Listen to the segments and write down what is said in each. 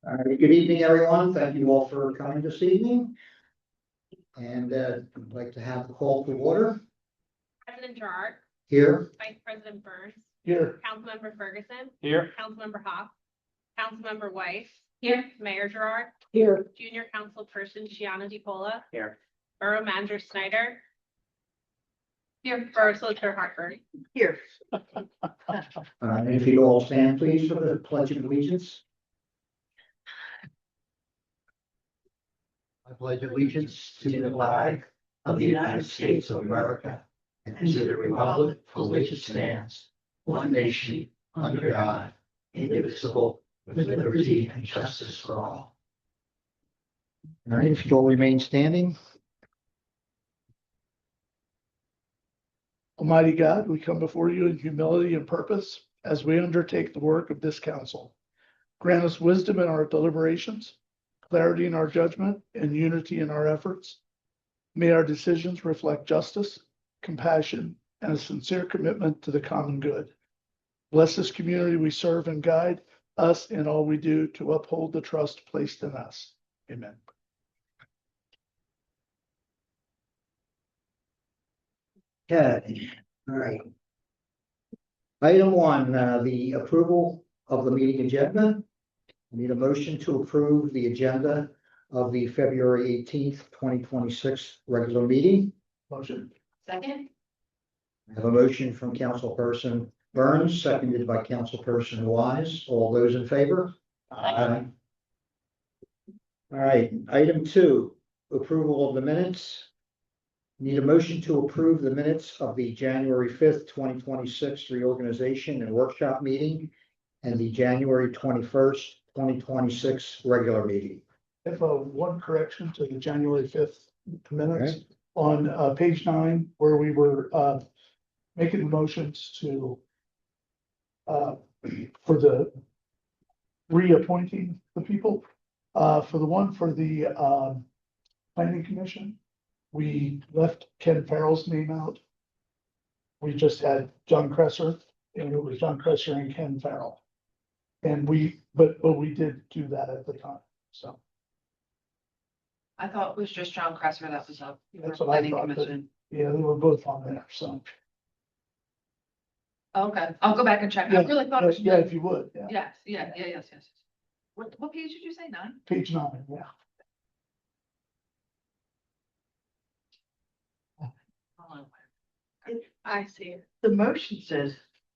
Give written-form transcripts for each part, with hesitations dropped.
All right, good evening, everyone. Thank you all for coming this evening. And I'd like to have the call to order. President Gerard, Here. Vice President Burns, Here. Councilmember Ferguson, Here. Councilmember Hawk, Councilmember Weiss, here, Mayor Gerard, Here. Junior Councilperson Shiana DiPola, Here. Borough Manager Snyder, here, Borough Solicitor Hartford. Here. If you all stand, please, for the Pledge of Allegiance. I pledge allegiance to the flag of the United States of America and to the republic for which it stands, one nation, under God, indivisible, with liberty and justice for all. All right, if you all remain standing. Almighty God, we come before you in humility and purpose as we undertake the work of this council. Grant us wisdom in our deliberations, clarity in our judgment, and unity in our efforts. May our decisions reflect justice, compassion, and a sincere commitment to the common good. Bless this community we serve and guide us in all we do to uphold the trust placed in us. Amen. Okay, all right. Item 1, the approval of the meeting agenda. I need a motion to approve the agenda of the February 18th, 2026 regular meeting. Motion. Second. I have a motion from Councilperson Burns, seconded by Councilperson Wise. All those in favor? Aye. All right, item 2, approval of the minutes. Need a motion to approve the minutes of the January 5th, 2026 reorganization and workshop meeting and the January 21st, 2026 regular meeting. If one correction to the January 5th minutes on page 9, where we were making the motions to for the reappointing the people, for the one for the planning commission, we left Ken Farrell's name out. We just had John Cresser, and it was John Cresser and Ken Farrell. And but we did do that at the time, so. I thought it was just John Cresser that was up. That's what I thought, but yeah, they were both on there, so. Okay, I'll go back and check. I really thought it was. Yeah, if you would, yeah. Yes. What page did you say? 9? Page 9, yeah. Hold on. I see it. The motion says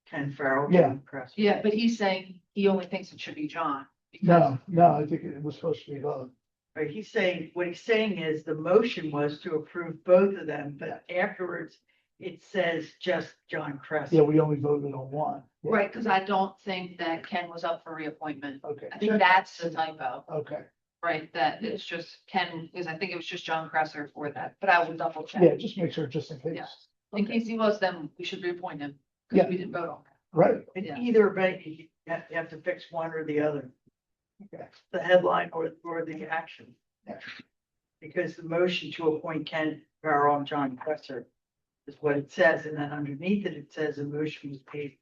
Ken Farrell. Yeah. John Cresser. Yeah, but he's saying he only thinks it should be John. because- No, I think it was supposed to be both. Right, he's saying, what he's saying is the motion was to approve both of them, but afterwards it says just John Cresser. Yeah, we only voted on one. Yeah. Right, because I don't think that Ken was up for reappointment. Okay. I think that's the typo, Okay, right? That it's just Ken, because I think it was just John Cresser for that, but I will double check. yeah, just make sure, just in case. Yes. In Okay. case he was, then we should reappoint him. Yeah. Because we didn't vote on that. Right, And Yeah. either way, you have to fix one or the other, okay, the headline or the action. Yeah. Because the motion to appoint Ken Farrell and John Cresser is what it says, and then underneath it, it says a motion was paid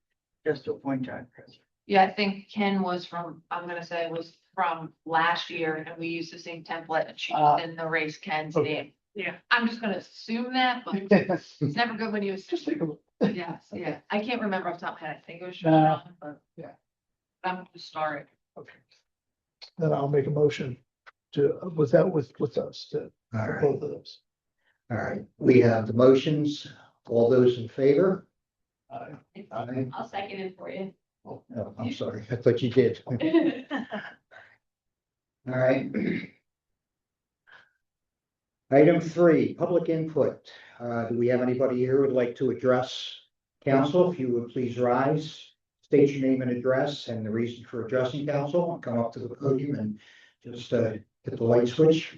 just to appoint John Cresser. Yeah, I think Ken was from, I'm gonna say was from last year and we used the same template and she didn't erase Ken's okay. name. Yeah. I'm just gonna assume that, but just it's never good when you assume. take a look. Yes, yeah. I can't remember off the top of my head. I think it was just Nah. John, but. Yeah. I'm gonna start. Okay. Then I'll make a motion to, with us, to All right, both of those. all right. We have the motions. All those in favor? Aye. Aye. I'll second it for you. Oh, I'm sorry. I thought you did. All right. Item 3, public input. Do we have anybody here who would like to address council? If you would please rise, state your name and address and the reason for addressing council, and come up to the podium and just hit the light switch.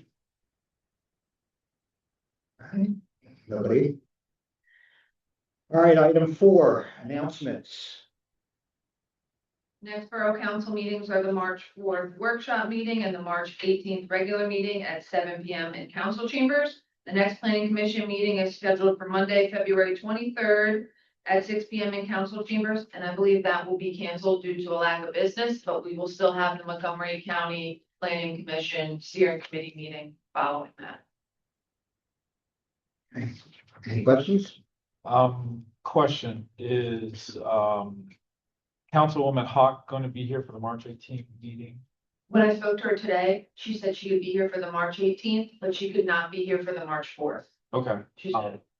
All right, nobody. All right, item 4, announcements. Next Borough Council meetings are the March 4th workshop meeting and the March 18th regular meeting at 7 p.m. in council chambers. The next planning commission meeting is scheduled for Monday, February 23rd at 6 p.m. in council chambers, and I believe that will be canceled due to a lack of business, but we will still have the Montgomery County Planning Commission steering committee meeting following that. Any questions? Question is, Councilwoman Hawk going to be here for the March 18th meeting? When I spoke to her today, she said she would be here for the March 18th, but she could not be here for the March 4th. Okay,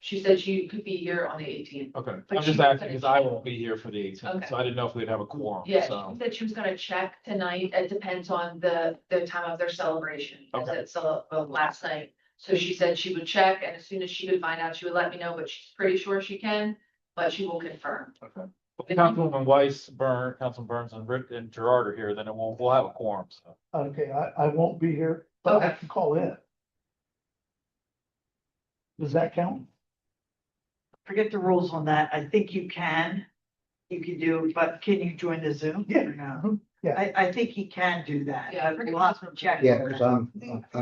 She said she could be here on the 18th. okay. But I'm she just was asking gonna because I check. won't be here for the 18th, Okay. so I didn't know if we'd have a quorum, Yeah, so. she said she was gonna check tonight. It depends on the time of their celebration. As Okay. it's last night. So she said she would check, and as soon as she could find out, she would let me know, but she's pretty sure she can, but she will confirm. Okay. Well, Councilwoman Weiss, Councilman Burns and Rick and Gerard are here, then we'll have a quorum, so. Okay, I won't be here, but I Okay. can call in. Does that count? Forget the rules on that. I think you can do, but can you join the Zoom? Yeah. Or no? Yeah. I think he can do that. Yeah, We'll have to check. Yeah, because I'm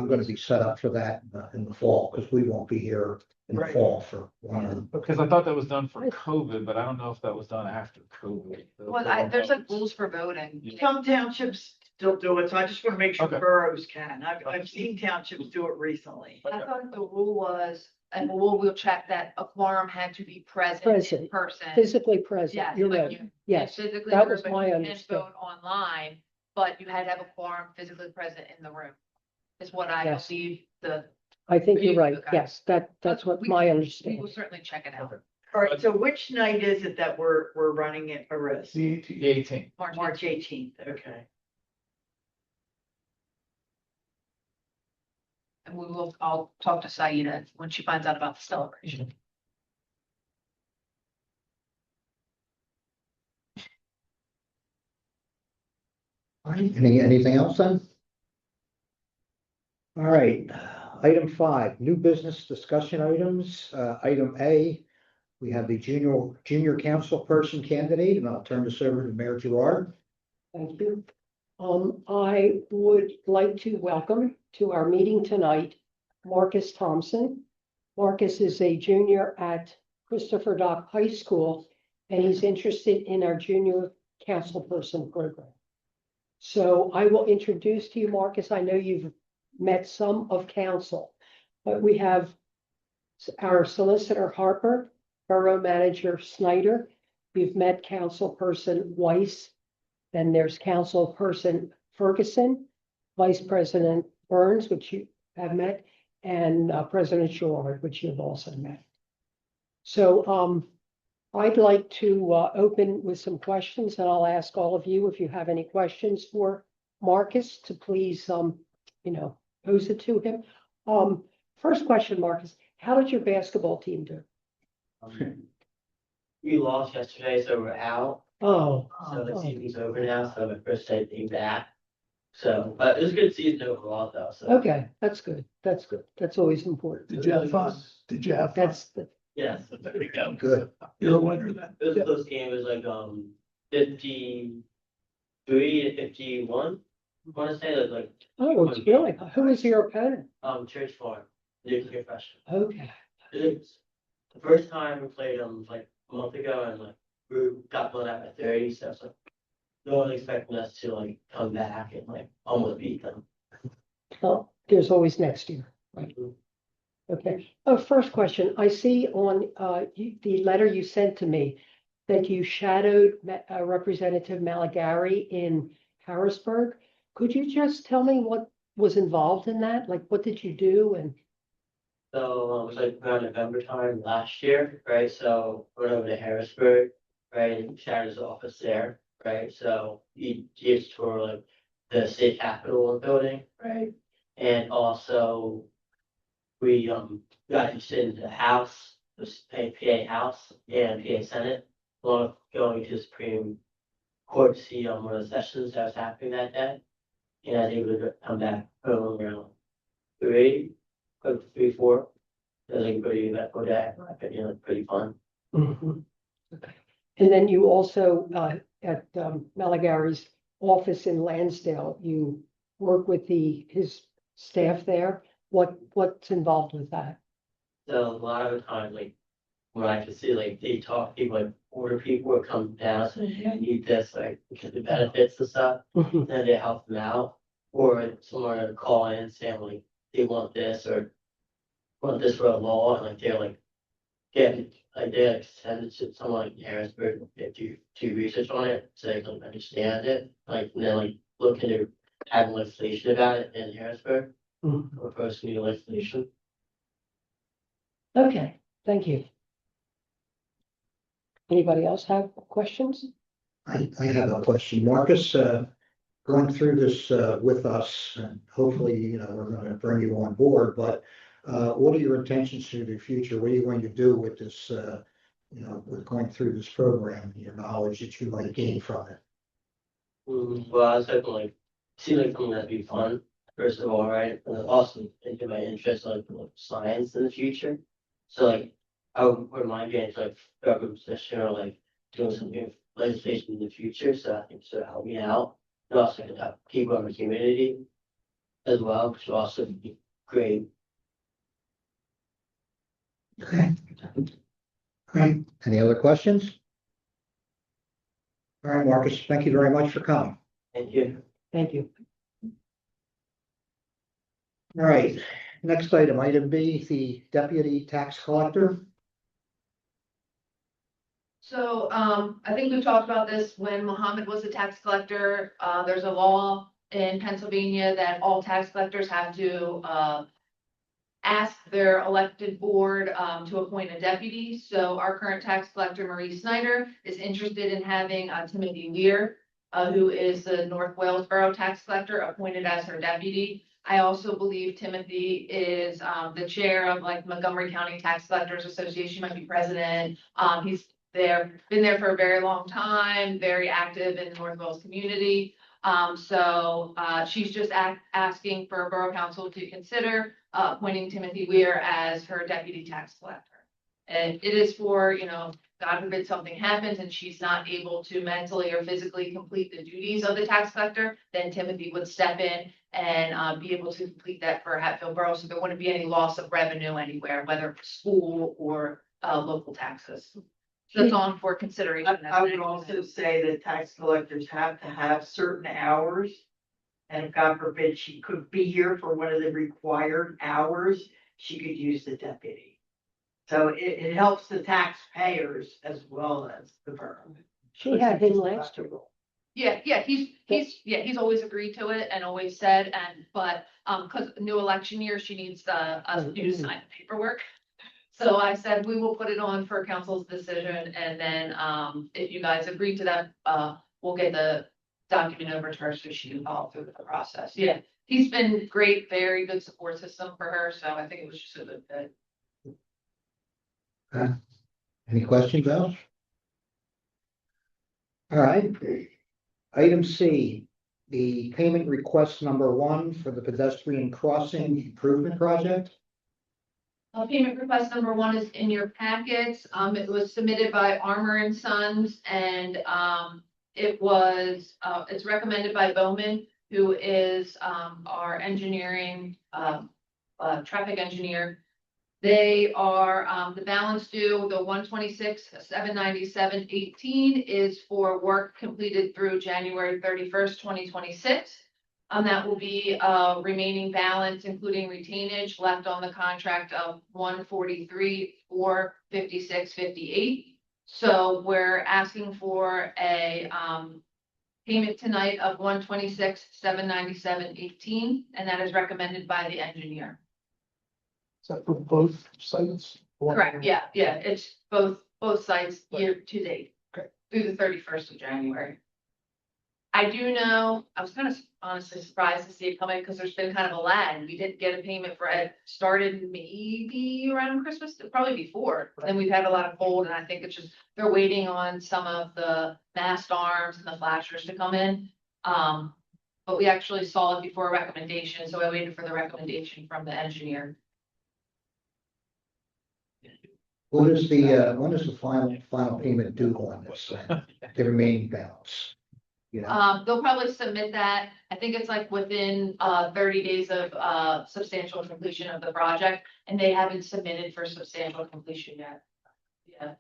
gonna be set up for that in the fall, because we won't be here in the Right. fall for one of them. Because I thought that was done for COVID, but I don't know if that was done after COVID. Well, there's like rules for voting. Yeah. Some townships still do it, so I just want to make sure Okay. boroughs can. I've seen townships do it recently. I thought the rule was, and we'll check that a quorum had to be present in Present. person. Physically present, Yes, you're but right, you can yes, physically that present, was but my you can understanding. vote online, but you had to have a quorum physically present in the room. Is what I Yes. believe the, I think you're right, Okay. yes, that's what We- my we understanding. will certainly check it out. All right, so which night is it that we're running it a risk? The 18th. The 18th. March 18th, okay. And I'll talk to Saida when she finds out about the celebration. All right, anything else then? All right, item 5, new business discussion items. Item A, we have the junior council person candidate, and I'll turn this over to Mayor Gerard. Thank you. I would like to welcome to our meeting tonight, Marcus Thompson. Marcus is a junior at Christopher Dock High School, and he's interested in our junior councilperson program. So I will introduce to you, Marcus. I know you've met some of council, but we have our solicitor Harper, Borough Manager Snyder. We've met councilperson Weiss. Then there's councilperson Ferguson, Vice President Burns, which you have met, and President Gerard, which you've also met. So I'd like to open with some questions, and I'll ask all of you if you have any questions for Marcus to please, pose it to him. First question, Marcus, how did your basketball team do? We lost yesterday, so we're out. Oh, So the season's over now, so my first day being back. So, but it was a good season overall though, so. okay, that's good. That's good. That's always important. Did you have fun? Did you have fun? That's the, Yes, There you go. Good. You're a winner then. it was a close game. It was like 53 to 51. I want to say it was like oh, it's really, who was your opponent? Church Farm, nuclear freshman. Okay, It's the first time we played them like a month ago, and like we got blown out by 30, so it's like no one expecting us to like come back and like almost beat them. well, there's always next year, right? Okay, first question, I see on the letter you sent to me that you shadowed Representative Malagari in Harrisburg. Could you just tell me what was involved in that? Like, what did you do? And So it was like around November time last year, right? So went over to Harrisburg, right, and Shannon's office there, right? So he just toured like the state capitol building, right? And also we got interested in the House, the PA House and PA Senate, along with going to Supreme Court to see one of the sessions that was happening that day. And I think we would come back home around 3, 4. It was like a pretty eventful day, in my opinion, like pretty fun. Mhm. Okay, and then you also at Malagari's office in Lansdale, you work with his staff there. What's involved with that? So a lot of the time, like when I can see like they talk, people like older people would come down, say, hey, I need this, like, because the benefits and stuff, then they help them out. Or someone would call in saying like, they want this or want this for a law, and like they're like, getting, like they like send it to someone like Harrisburg, they do research on it, so they can understand it, like, and then like look into having legislation about it in Harrisburg, or personal legislation. Okay, thank you. Anybody else have questions? I have a question. Marcus, going through this, with us, and hopefully, we're gonna bring you on board, but, what are your intentions for the future? What are you going to do with this, with going through this program, your knowledge that you might gain from it? Well, I was hoping like, see like something that'd be fun, first of all, right? And then also into my interest like science in the future. So like, I wouldn't mind getting into like government position or like doing something with legislation in the future, so I think so help me out. And also can help people in the community as well, which will also be great. Okay. All right, any other questions? All right, Marcus, thank you very much for coming. Thank you. Thank you. All right, next item, item B, the deputy tax collector. So, I think we've talked about this when Mohammed was a tax collector. There's a law in Pennsylvania that all tax collectors have to, ask their elected board, to appoint a deputy. So our current tax collector, Marie Snyder, is interested in having, Timothy Lear, who is the North Wales Borough tax collector, appointed as her deputy. I also believe Timothy is, the chair of like Montgomery County Tax Collectors Association, might be president. He's been there for a very long time, very active in the North Wales community. So she's just asking for Borough Council to consider appointing Timothy Weir as her deputy tax collector. And it is for, God forbid something happens and she's not able to mentally or physically complete the duties of the tax collector, then Timothy would step in and be able to complete that for Hatfield Borough. So there wouldn't be any loss of revenue anywhere, whether for school or local taxes. So it's on for consideration. I would also say that tax collectors have to have certain hours. And if God forbid she could be here for one of the required hours, she could use the deputy. So it helps the taxpayers as well as the borough. She had him last year. Yeah, he's always agreed to it and always said, but because new election year, she needs us to sign the paperwork. So I said, we will put it on for council's decision, and then, if you guys agree to that, we'll get the document over to her so she can follow through with the process. Yeah, he's been great, very good support system for her, so I think it was just a good fit. Any questions, Al? All right. Item C, the payment request number 1 for the pedestrian crossing improvement project. Payment request number 1 is in your packets. It was submitted by Armor and Sons, and it's recommended by Bowman, who is our engineering traffic engineer. They are the balance due, the 126,797.18 is for work completed through January 31st, 2026. That will be remaining balance, including retainage left on the contract of 143,456.58. So we're asking for a payment tonight of 126,797.18, and that is recommended by the engineer. Is that for both sites? Correct, yeah, it's both sites year to date. Okay. Through the 31st of January. I do know, I was kind of honestly surprised to see it coming because there's been kind of a lag. We didn't get a payment for it, started maybe around Christmas, probably before. Then we've had a lot of cold, and I think it's just, they're waiting on some of the mast arms and the flashers to come in. But we actually saw it before a recommendation, so I waited for the recommendation from the engineer. When is the final payment due on this, the remaining balance? They'll probably submit that. I think it's like within 30 days of substantial completion of the project, and they haven't submitted for substantial completion yet. Yeah.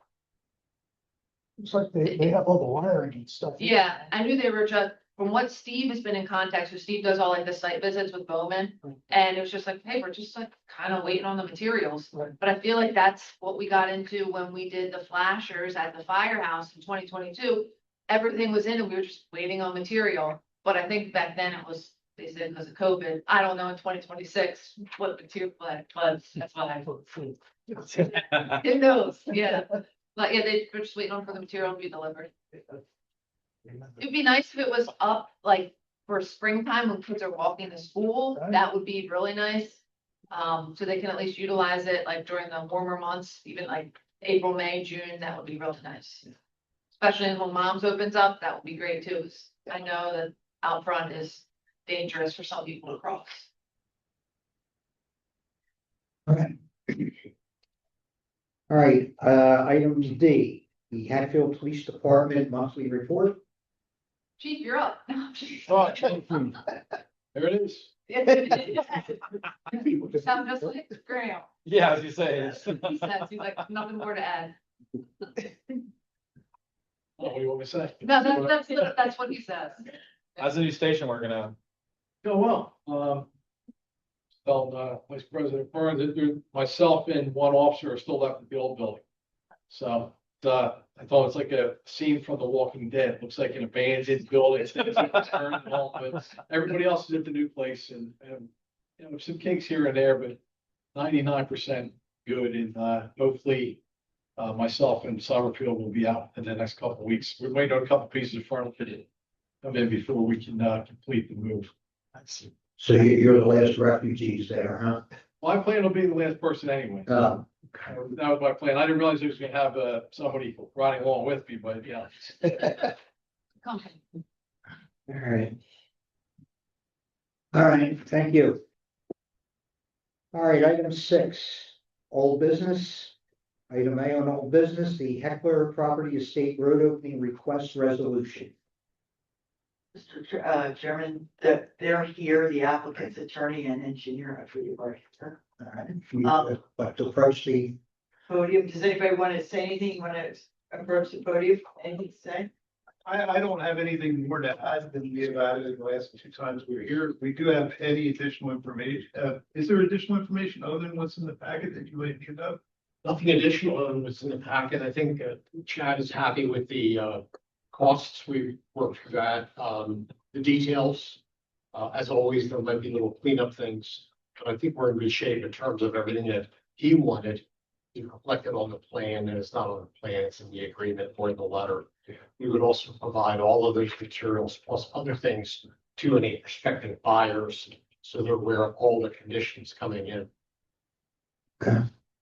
It's like they have all the wiring and stuff. Yeah, I knew they were just, from what Steve has been in contact, so Steve does all like the site visits with Bowman. And it was just like, hey, we're just like kind of waiting on the materials. Right. But I feel like that's what we got into when we did the flashers at the firehouse in 2022. Everything was in and we were just waiting on material. But I think back then it was, they said because of COVID, I don't know in 2026 what material was, that's why I, who knows, yeah. But yeah, they were just waiting on for the material to be delivered. It'd be nice if it was up like for springtime when kids are walking to school, that would be really nice. So they can at least utilize it like during the warmer months, even like April, May, June, that would be really nice. Especially when Mom's opens up, that would be great too. 'Cause I know that out front is dangerous for some people to cross. All right, item D, the Hatfield Police Department monthly report. Chief, you're up. Oh, there it is. Sound just like Graham. Yeah, as you say. He says, he's like, nothing more to add. What do you want me to say? No, that's what he says. How's the new station working out? Go well. Vice President Burns, myself and one officer are still left at the old building. So, I thought it's like a scene from The Walking Dead. Looks like an abandoned building. But everybody else is at the new place and, you know, some kinks here and there, but 99% good. And, hopefully, myself and Summerfield will be out in the next couple of weeks. We're waiting on a couple pieces of furniture to come in before we can, complete the move. So you're the last refugees there, huh? Well, I plan on being the last person anyway. Oh, That was my plan. I didn't realize I was gonna have somebody riding along with me, but yeah. Company. all right. All right, thank you. All right, item 6, old business. Item A on old business, the Heckler Property Estate Road Opening Request Resolution. Mr. Chairman, that they're here, the applicant's attorney and engineer, I forget right here. All right, if you, but to approach the, Podium, does anybody want to say anything? You want to approach the podium? Anything to say? I don't have anything more to add than we have added the last 2 times we were here. We do have any additional information. Is there additional information other than what's in the packet that you might need of? Nothing additional on what's in the packet. I think Chad is happy with the costs we worked through that. The details, as always, there might be little cleanup things, but I think we're in good shape in terms of everything that he wanted. He reflected on the plan, and it's not on the plan, it's in the agreement or in the letter. We would also provide all of those materials plus other things to any prospective buyers, so they're aware of all the conditions coming in.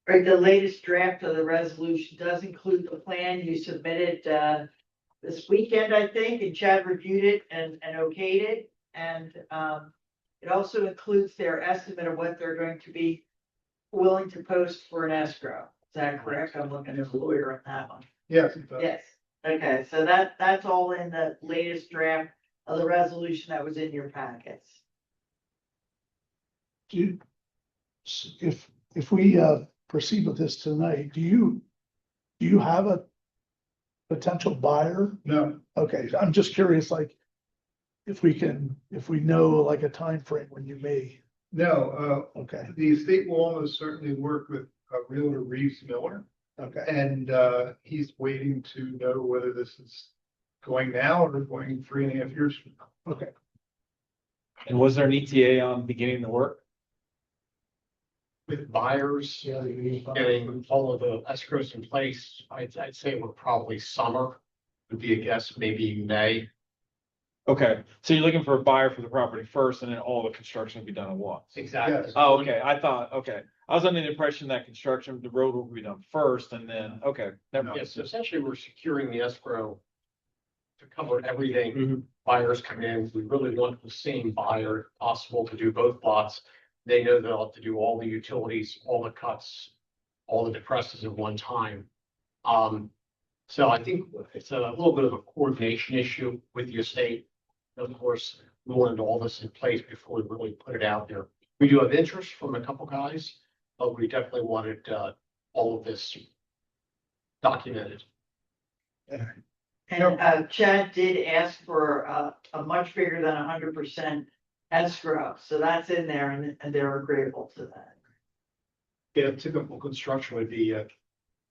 Right, the latest draft of the resolution does include the plan you submitted this weekend, I think, and Chad reviewed it and okayed it. And it also includes their estimate of what they're going to be willing to post for an escrow. Is that correct? I'm looking at a lawyer on that one. Yes, it does. Yes, okay, so that's all in the latest draft of the resolution that was in your packets. If we proceed with this tonight, do you have a potential buyer? No, Okay, I'm just curious, like, if we know like a time frame when you may, no, okay, the estate will almost certainly work with Realtor Reeves Miller. okay. And he's waiting to know whether this is going now or going 3.5 years from now. Okay, And was there an ETA on beginning the work? With buyers, getting all of the escrows in place, I'd say we're probably summer, would be a guess, maybe May. Okay, so you're looking for a buyer for the property first and then all the construction will be done at once? Exactly. Yes. Oh, okay, okay. I was under the impression that construction, the road will be done first and then, okay. Never mind. Yes, so essentially, we're securing the escrow to cover everything. Mhm. Buyers come in, we really want the same buyer if possible to do both lots. They know they'll have to do all the utilities, all the cuts, all the depresses at one time. So I think it's a little bit of a coordination issue with the estate. Of course, we wanted all this in place before we really put it out there. We do have interest from a couple guys, but we definitely wanted all of this documented. And Chad did ask for a much bigger than 100% escrow, so that's in there and they're agreeable to that. Yeah, typical construction would be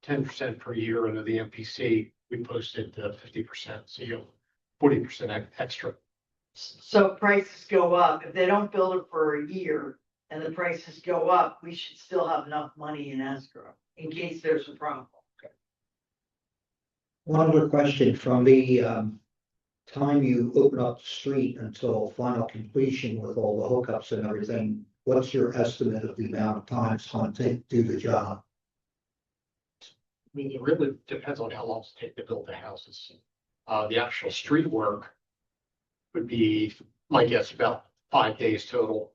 10% per year under the MPC. We posted 50%, so you have 40% extra. So if prices go up. If they don't build it for a year and the prices go up, we should still have enough money in escrow in case there's a problem. One other question from the time you open up the street until final completion with all the hookups and everything, what's your estimate of the amount of time it's going to take to do the job? I mean, it really depends on how long it's take to build the houses. The actual street work would be, my guess, about 5 days total.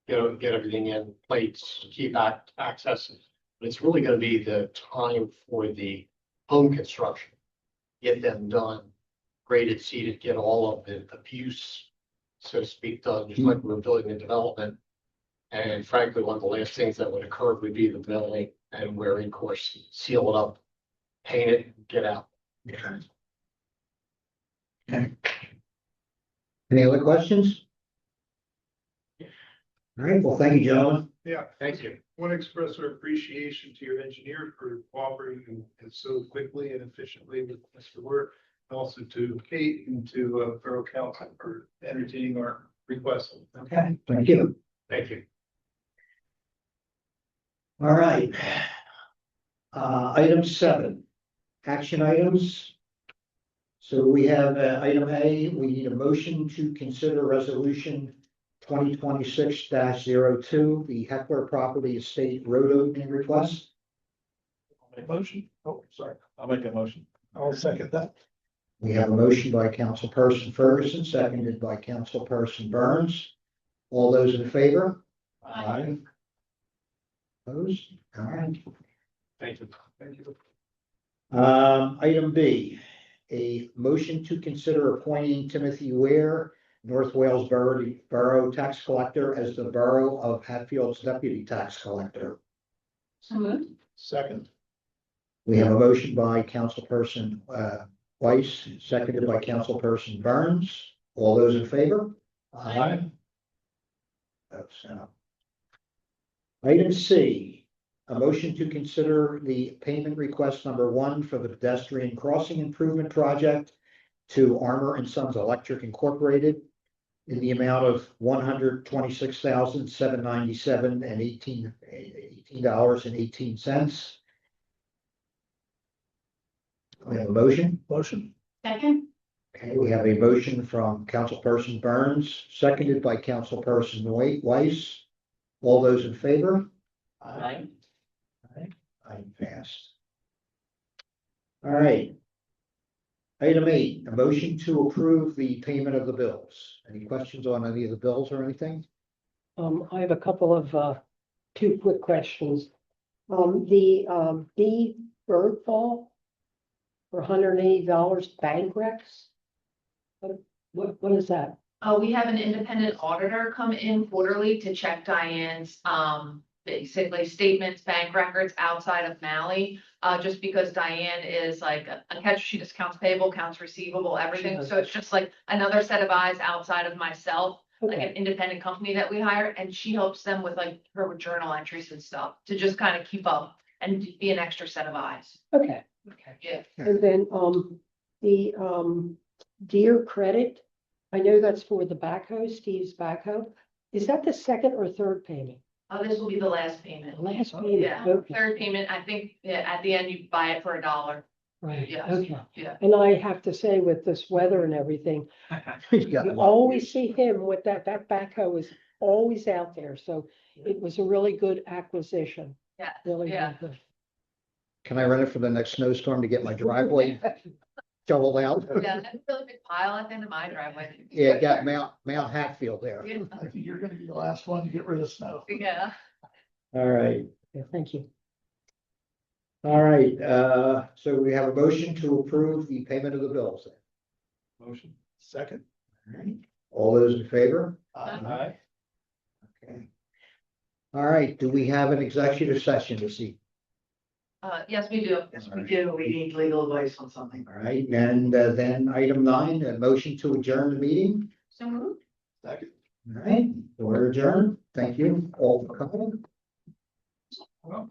Get everything in, plates, keep access. But it's really going to be the time for the home construction. Get them done, graded, seeded, get all of the abuse, so to speak, done, just like we're building a development. And frankly, one of the last things that would occur would be the building, and we're in course, seal it up, paint it, get out. Okay. Any other questions? All right, well, thank you, gentlemen. Yeah, Thank you. want to express our appreciation to your engineer for cooperating and so quickly and efficiently with Mr. Work. Also to Kate and to Borough Council for entertaining our requests. Okay, thank you. Thank you. All right. Item 7, action items. So we have item A, we need a motion to consider resolution 2026-02, the Heckler Property Estate Road Opening Request. Motion? Oh, sorry. I'll make a motion. I'll second that. We have a motion by Councilperson Ferguson, seconded by Councilperson Burns. All those in favor? Aye. Opposed? All right. Thank you. Thank you. Item B, a motion to consider appointing Timothy Ware, North Wales Borough Tax Collector, as the Borough of Hatfield's Deputy Tax Collector. So moved. Second. We have a motion by Councilperson Weiss, seconded by Councilperson Burns. All those in favor? Aye. Item C, a motion to consider the payment request number 1 for the pedestrian crossing improvement project to Armor and Sons Electric Incorporated in the amount of $126,797.18. We have a motion. Motion. Second. Okay, we have a motion from Councilperson Burns, seconded by Councilperson Weiss. All those in favor? Aye. I'm passed. All right. Item 8, a motion to approve the payment of the bills. Any questions on any of the bills or anything? I have a couple of, 2 quick questions. B bird ball for $180 bank recs. What is that? We have an independent auditor come in quarterly to check Diane's, basically statements, bank records outside of Mally. Just because Diane is like a catch, she just counts payable, counts receivable, everything. So it's just like another set of eyes outside of myself, like an independent company that we hire, and she helps them with like her journal entries and stuff to just kind of keep up and be an extra set of eyes. Okay. Yeah. And then, the, Deer Credit, I know that's for the backhoe, Steve's backhoe. Is that the second or third payment? This will be the last payment. Last payment, Yeah, okay, third payment, I think, yeah, at the end you buy it for $1. right, Yes. okay. Yeah. And I have to say, with this weather and everything, you always see him with that backhoe is always out there, so it was a really good acquisition. Yeah, Really, yeah. really good. Can I run it for the next snowstorm to get my driveway shoveled out? Yeah, that's a really big pile at the end of my driveway. Yeah, got Mount Hatfield there. Yeah. I think you're gonna be the last one to get rid of snow. Yeah. All right. Yeah, thank you. All right, so we have a motion to approve the payment of the bills. Motion. Second. All right. All those in favor? Aye. Okay. All right, do we have an executive session this evening? Yes, we do. Yes, we do. We need legal advice on something. All right, and then item 9, a motion to adjourn the meeting. So moved. Second. All right, we're adjourned. Thank you all for coming. Well,